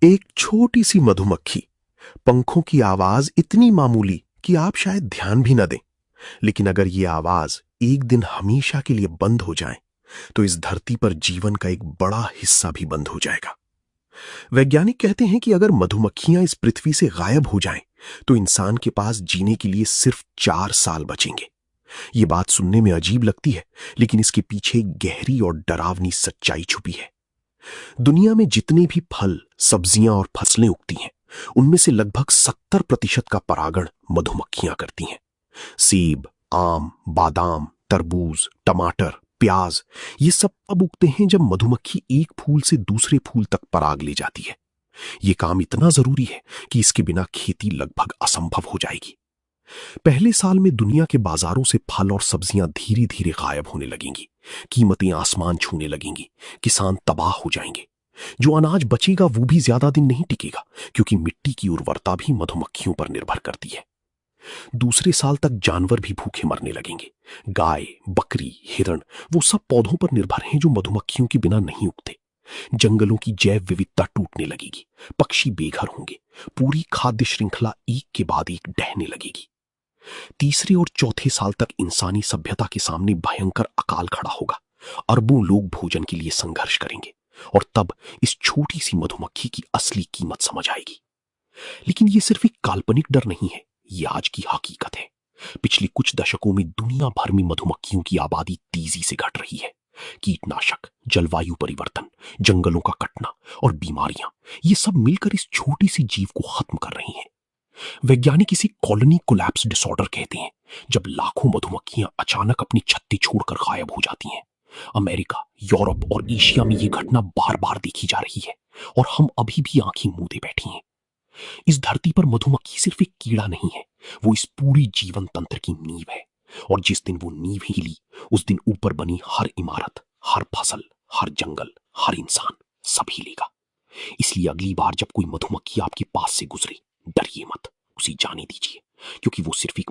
एक छोटी सी मधुमक्खी, पंखों की आवाज इतनी मामूली कि आप शायद ध्यान भी न दें। लेकिन अगर ये आवाज एक दिन हमेशा के लिए बंद हो जाए तो इस धरती पर जीवन का एक बड़ा हिस्सा भी बंद हो जाएगा। वैज्ञानिक कहते हैं कि अगर मधुमक्खियां इस पृथ्वी से गायब हो जाएं तो इंसान के पास जीने के लिए सिर्फ 4 साल बचेंगे। ये बात सुनने में अजीब लगती है, लेकिन इसके पीछे एक गहरी और डरावनी सच्चाई छुपी है। दुनिया में जितने भी फल, सब्जियां और फसलें उगती हैं, उनमें से लगभग 70% का परागण मधुमक्खियां करती हैं। सेब, आम, बादाम, तरबूज, टमाटर, प्याज, ये सब तब उगते हैं जब मधुमक्खी एक फूल से दूसरे फूल तक पराग ले जाती है। ये काम इतना जरूरी है कि इसके बिना खेती लगभग असंभव हो जाएगी। पहले साल में दुनिया के बाजारों से फल और सब्जियां धीरे धीरे गायब होने लगेंगी। कीमतें आसमान छूने लगेंगी। किसान तबाह हो जाएंगे। जो अनाज बचेगा वो भी ज्यादा दिन नहीं टिकेगा, क्योंकि मिट्टी की उर्वरता भी मधुमक्खियों पर निर्भर करती है। दूसरे साल तक जानवर भी भूखे मरने लगेंगे। गाय, बकरी, हिरण, वो सब पौधों पर निर्भर हैं जो मधुमक्खियों के बिना नहीं उगते। जंगलों की जैव विविधता टूटने लगेगी। पक्षी बेघर होंगे। पूरी खाद्य श्रृंखला एक के बाद एक ढहने लगेगी। तीसरे और चौथे साल तक इंसानी सभ्यता के सामने भयंकर अकाल खड़ा होगा। अरबों लोग भोजन के लिए संघर्ष करेंगे, और तब इस छोटी सी मधुमक्खी की असली कीमत समझ आएगी। लेकिन ये सिर्फ एक काल्पनिक डर नहीं है, ये आज की हकीकत है। पिछले कुछ दशकों में दुनिया भर में मधुमक्खियों की आबादी तेजी से घट रही है। कीटनाशक, जलवायु परिवर्तन, जंगलों का कटना और बीमारियां, ये सब मिलकर इस छोटी सी जीव को खत्म कर रही हैं। वैज्ञानिक इसे कॉलोनी कोलैप्स डिसऑर्डर कहते हैं, जब लाखों मधुमक्खियां अचानक अपनी छत्ती छोड़कर गायब हो जाती हैं। अमेरिका, यूरोप और एशिया में यह घटना बार बार देखी जा रही है, और हम अभी भी आंखें मूंदे बैठी हैं। इस धरती पर मधुमक्खी सिर्फ एक कीड़ा नहीं है, वो इस पूरी जीवन तंत्र की नींव है। और जिस दिन वो नींव हिली, उस दिन ऊपर बनी हर इमारत, हर फसल, हर जंगल, हर इंसान सब हिलेगा। इसलिए अगली बार जब कोई मधुमक्खी आपके पास से गुजरे, डरिए मत, उसे जाने दीजिए, क्योंकि वो सिर्फ एक